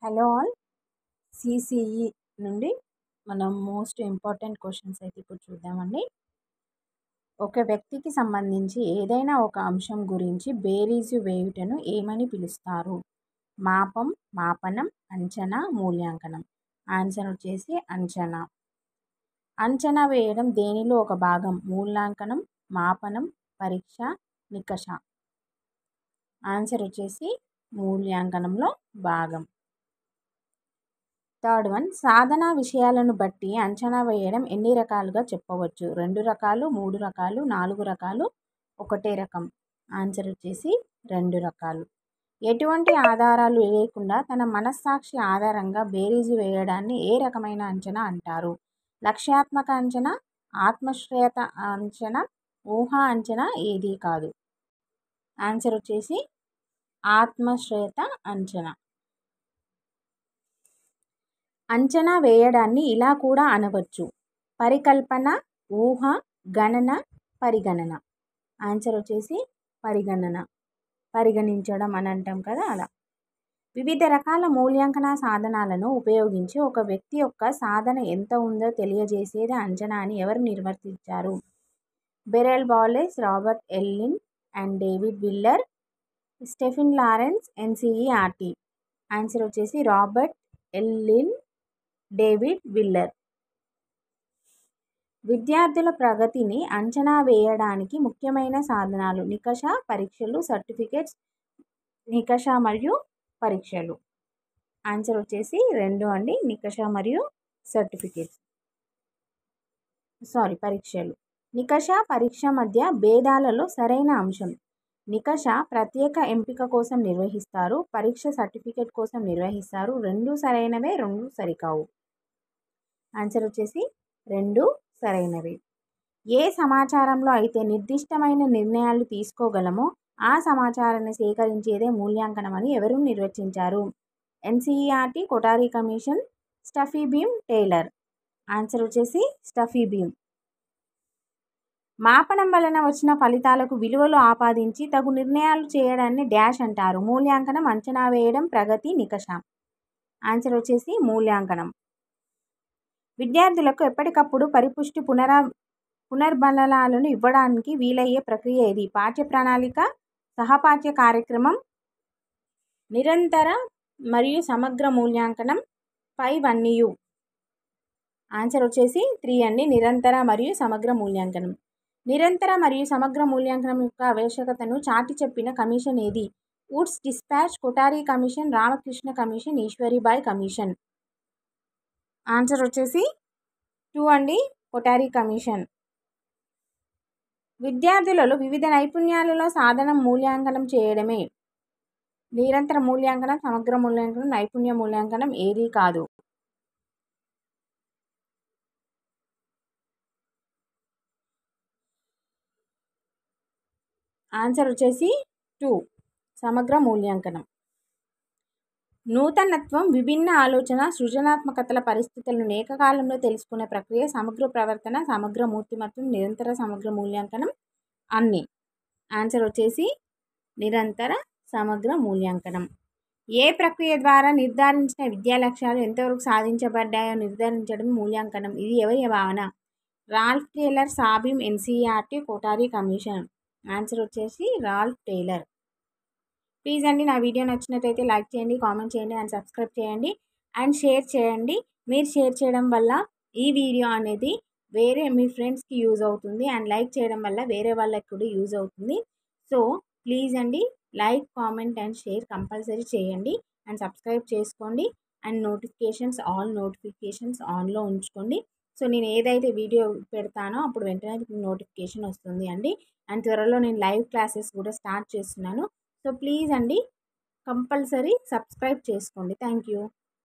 Hello all. CCE నుండి మనం most important questions అయితే ఇప్పుడు చూద్దామండి. ఒక వ్యక్తికి సంబంధించి ఏదైనా ఒక అంశం గురించి బేరీజు వేయుటను ఏమని పిలుస్తారు? మాపం, మాపనం, అంచనా, మూల్యాంకనం. ఆన్సర్ వచ్చేసి అంచనా. అంచనా వేయడం దేనిలో ఒక భాగం? మూల్యాంకనం, మాపనం, పరీక్ష, నికష. ఆన్సర్ వచ్చేసి మూల్యాంకనంలో భాగం. థర్డ్ వన్, సాధన విషయాలను బట్టి అంచనా వేయడం ఎన్ని రకాలుగా చెప్పవచ్చు? 2 రకాలు, 3 రకాలు, 4 రకాలు, ఒకటే రకం. ఆన్సర్ వచ్చేసి 2 రకాలు. ఎటువంటి ఆధారాలు లేకుండా తన మనస్సాక్షి ఆధారంగా బేరీజు వేయడాన్ని ఏ రకమైన అంచనా అంటారు? లక్ష్యాత్మక అంచనా, ఆత్మశ్రేయత అంచనా, ఊహా అంచనా ఏదీ కాదు. ఆన్సర్ వచ్చేసి ఆత్మశ్రేయత అంచనా. అంచనా వేయడాన్ని ఇలా కూడా అనవచ్చు: పరికల్పన, ఊహ, గణన, పరిగణన. ఆన్సర్ వచ్చేసి పరిగణన. పరిగణించడం అని అంటాం కదా, అలా. వివిధ రకాల మూల్యాంకన సాధనాలను ఉపయోగించి ఒక వ్యక్తి యొక్క సాధన ఎంత ఉందో తెలియజేసేది అంచనా అని ఎవరు నిర్వర్తించారు? Beryl Wallace, Robert Ellin and David Willer, Stephen Lawrence, NCERT. Answer వచ్చేసి రాబర్ట్ ఎల్లిన్, డేవిడ్ విల్లర్. విద్యార్థుల ప్రగతిని అంచనా వేయడానికి ముఖ్యమైన సాధనాలు: నికష, పరీక్షలు, సర్టిఫికేట్స్. నికష మరియు పరీక్షలు. ఆన్సర్ వచ్చేసి 2 అండి, నికష మరియు సర్టిఫికేట్స్. పరీక్షలు. నికష, పరీక్ష మధ్య భేదాలలో సరైన అంశం: నికష ప్రత్యేక ఎంపిక కోసం నిర్వహిస్తారు, పరీక్ష సర్టిఫికేట్ కోసం నిర్వహిస్తారు. 2 సరైనవే, 2 సరికావు. ఆన్సర్ వచ్చేసి 2 సరైనవి. ఏ సమాచారంలో అయితే నిర్దిష్టమైన నిర్ణయాలు తీసుకోగలమో ఆ సమాచారాన్ని సేకరించేదే మూల్యాంకనం అని ఎవరు నిర్వచించారు? NCERT, Kothari commission, stuffy beam, Taylor. Answer వచ్చేసి స్టఫీ బీమ్. మాపనం వలన వచ్చిన ఫలితాలకు విలువలు ఆపాదించి తగు నిర్ణయాలు చేయడాన్ని డాష్ అంటారు? మూల్యాంకనం, అంచనా వేయడం, ప్రగతి, నికష. ఆన్సర్ వచ్చేసి మూల్యాంకనం. విద్యార్థులకు ఎప్పటికప్పుడు పరిపుష్టి పునర్బలనాలను ఇవ్వడానికి వీలయ్యే ప్రక్రియ ఏది? పాఠ్య ప్రణాళిక, సహపాఠ్య కార్యక్రమం, నిరంతర మరియు సమగ్ర మూల్యాంకనం, 5 ఆన్సర్ వచ్చేసి 3 అండి, నిరంతర మరియు సమగ్ర మూల్యాంకనం. నిరంతర మరియు సమగ్ర మూల్యాంకనం యొక్క ఆవశ్యకతను చాటి చెప్పిన కమిషన్ ఏది? Woods dispatch, Kothari commission, Ramakrishna commission, Eshwari Bai commission. Answer వచ్చేసి 2 అండి, కొఠారి కమిషన్. విద్యార్థులలో వివిధ నైపుణ్యాలలో సాధన మూల్యాంకనం చేయడమే నిరంతర మూల్యాంకనం, సమగ్ర మూల్యాంకనం, నైపుణ్య మూల్యాంకనం ఏదీ కాదు. ఆన్సర్ వచ్చేసి 2, సమగ్ర మూల్యాంకనం. నూతనత్వం, విభిన్న ఆలోచన, సృజనాత్మకతల పరిస్థితులను ఏకకాలంలో తెలుసుకునే ప్రక్రియ సమగ్ర ప్రవర్తన, సమగ్ర మూర్తిమత్వం, నిరంతర సమగ్ర మూల్యాంకనం అన్నీ. ఆన్సర్ వచ్చేసి నిరంతర సమగ్ర మూల్యాంకనం. ఏ ప్రక్రియ ద్వారా నిర్ధారించిన విద్యా లక్ష్యాలు ఎంతవరకు సాధించబడ్డాయో నిర్ధారించడం మూల్యాంకనం. ఇది ఎవరి భావన? రాల్ఫ్ టేలర్, సాబిమ్, ఎన్సిఈఆర్టీ, కొఠారి కమిషన్. ఆన్సర్ వచ్చేసి రాల్ఫ్ టేలర్. ప్లీజ్ అండి, నా వీడియో నచ్చినట్లయితే లైక్ చేయండి, కామెంట్ చేయండి అండ్ సబ్స్క్రైబ్ చేయండి అండ్ షేర్ చేయండి. మీరు షేర్ చేయడం వల్ల ఈ వీడియో అనేది వేరే మీ ఫ్రెండ్స్కి యూజ్ అవుతుంది అండ్ లైక్ చేయడం వల్ల వేరే వాళ్ళకి కూడా యూజ్ అవుతుంది. సో ప్లీజ్ అండి, like, comment and share compulsory చేయండి అండ్ సబ్స్క్రైబ్ చేసుకోండి అండ్ ఆల్ నోటిఫికేషన్స్ ఆన్లో ఉంచుకోండి. సో నేను ఏదైతే వీడియో పెడతానో అప్పుడు వెంటనే నోటిఫికేషన్ వస్తుంది అండి. అండ్ త్వరలో నేను లైవ్ క్లాసెస్ కూడా స్టార్ట్ చేస్తున్నాను. సో ప్లీజ్ అండి, కంపల్సరీ సబ్స్క్రైబ్ చేసుకోండి. Thank you.